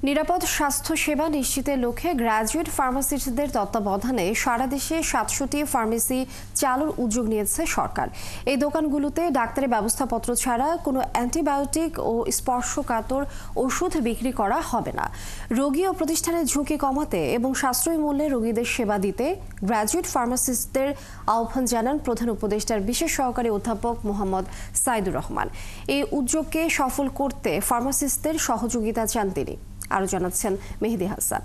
নিরাপদ স্বাস্থ্য সেবা নিশ্চিতের লক্ষ্যে গ্র্যাজুয়েট ফার্মাসিস্টদের তত্ত্বাবধানে সারা দেশে 700টি ফার্মেসি চালুর উদ্যোগ নিয়েছে সরকার। এই দোকানগুলোতে ডাক্তারি ব্যবস্থাপত্র ছাড়া কোনো অ্যান্টিবায়োটিক ও স্পর্শকাতর ওষুধ বিক্রি করা হবে না। রোগী ও প্রতিষ্ঠানের ঝুঁকি কমাতে এবং সাশ্রয়ী মূল্যে রোগীদের সেবা দিতে গ্র্যাজুয়েট ফার্মাসিস্টদের আহ্বান জানান প্রধান উপদেষ্টার বিশেষ সহকারী অধ্যাপক মোহাম্মদ সাইদুর রহমান। এই উদ্যোগকে সফল করতে ফার্মাসিস্টদের সহযোগিতা চান তিনি। আরো জানাচ্ছেন মেহেদি হাসান।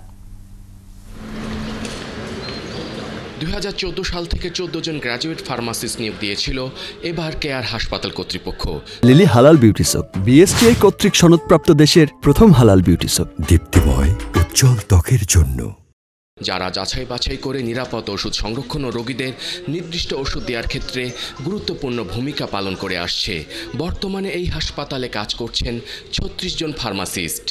2014 সাল থেকে 14 জন গ্র্যাজুয়েট ফার্মাসিস্ট নিয়োগ দিয়েছিল এবার কেয়ার হাসপাতাল কর্তৃপক্ষ। লিলি হালাল বিউটি সোপ, বিএসটিআই কর্তৃক সনদপ্রাপ্ত দেশের প্রথম হালাল বিউটি সোপ, দীপ্তিময় উজ্জ্বল ত্বকের জন্য। যারা যাচাই বাছাই করে নিরাপদ ওষুধ সংরক্ষণ ও রোগীদের নির্দিষ্ট ওষুধ দেওয়ার ক্ষেত্রে গুরুত্বপূর্ণ ভূমিকা পালন করে আসছে। বর্তমানে এই হাসপাতালে কাজ করছেন 36 জন ফার্মাসিস্ট।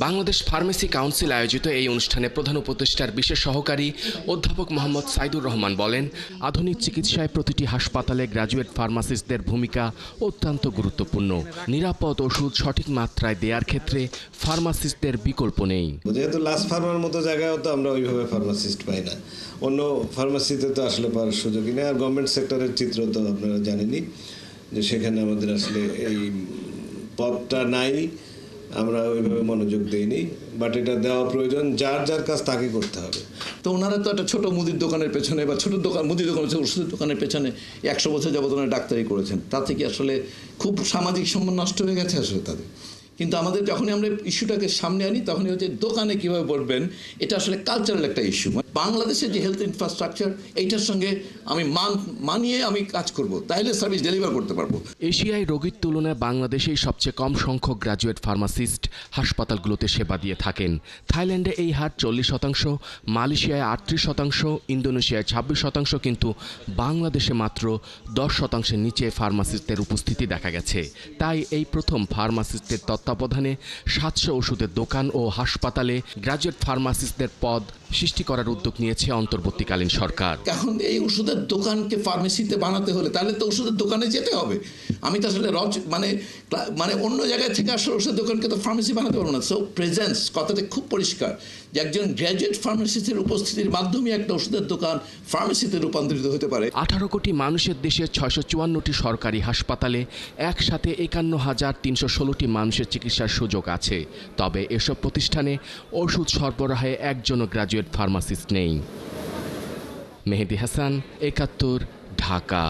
বাংলাদেশ ফার্মেসি কাউন্সিল আয়োজিত এই অনুষ্ঠানে প্রধান উপদেষ্টার বিশেষ সহকারী অধ্যাপক মোহাম্মদ সাইদুর রহমান বলেন, আধুনিক চিকিৎসায় প্রতিটি হাসপাতালে গ্র্যাজুয়েট ফার্মাসিস্টদের ভূমিকা অত্যন্ত গুরুত্বপূর্ণ। নিরাপদ ওষুধ সঠিক মাত্রায় দেওয়ার ক্ষেত্রে ফার্মাসিস্টদের বিকল্প নেই। যেহেতু লাস্ট ফার্মার মতো জায়গায়ও তো আমরা ওইভাবে ফার্মাসিস্ট পাই না, অন্য ফার্মাসিতে তো আসলে পাওয়ার সুযোগই নেই। আর গভর্নমেন্ট সেক্টরের চিত্র তো আপনারা জানেনই যে সেখানে আমাদের আসলে এই পদটা নাই, আমরা ওইভাবে মনোযোগ দিইনি, বাট এটা দেওয়া প্রয়োজন। যার যার কাজ তাকে করতে হবে। তো ওনারা তো একটা ছোট মুদির দোকানের পেছনে বা ছোট দোকান মুদির দোকান ওষুধের দোকানের পেছনে 100 বছর যাবত ওনারা ডাক্তারি করেছেন। তা থেকে আসলে খুব সামাজিক সম্মান নষ্ট হয়ে গেছে আসলে তাদের। কিন্তু আমাদের যখনই আমরা ইস্যুটাকে সামনে আনি তখনই হচ্ছে দোকানে কীভাবে বলবেন, এটা আসলে কালচারাল একটা ইস্যু। বাংলাদেশের যে হেলথ ইনফ্রাস্ট্রাকচার এইটার সঙ্গে আমি মানিয়ে আমি কাজ করব, তাহলে সার্ভিস ডেলিভার করতে পারবো। এশিয়ায় রোগীর তুলনায় বাংলাদেশেই সবচেয়ে কম সংখ্যক গ্র্যাজুয়েট ফার্মাসিস্ট হাসপাতালগুলোতে সেবা দিয়ে থাকেন। থাইল্যান্ডে এই হার 40%, মালয়েশিয়ায় 38%, ইন্দোনেশিয়ায় 26%, কিন্তু বাংলাদেশে মাত্র 10%-এর নিচে ফার্মাসিস্টদের উপস্থিতি দেখা গেছে। তাই এই প্রথম ফার্মাসিস্টদের তত্ত্বাবধানে 700 ওষুধের দোকান ও হাসপাতালে গ্র্যাজুয়েট ফার্মাসিস্টদের পদ সৃষ্টি করার উদ্যোগ নিয়েছে অন্তর্বর্তীকালীন সরকার। এখন এই ওষুধের দোকানকে ফার্মেসিতে বানাতে হলে তাহলে তো ওষুধের দোকানে যেতে হবে। আমি তো আসলে মানে অন্য জায়গায় থেকে আসলে ওষুধের দোকানকে তো ফার্মেসি বানাতে পারবো না। সো প্রেজেন্স কথাটা খুব পরিষ্কার যে একজন গ্র্যাজুয়েট ফার্মাসিস্টের উপস্থিতির মাধ্যমে একটা ওষুধের দোকান ফার্মেসিতে রূপান্তরিত হতে পারে। 18 কোটি মানুষের দেশে 654টি সরকারি হাসপাতালে একসাথে 51,316টি মানুষের চিকিৎসার সুযোগ আছে। তবে এসব প্রতিষ্ঠানে ওষুধ সরবরাহে একজনও গ্র্যাজুয়েট ফার্মাসিস্ট নেই। মেহেদি হাসান, 71, ঢাকা।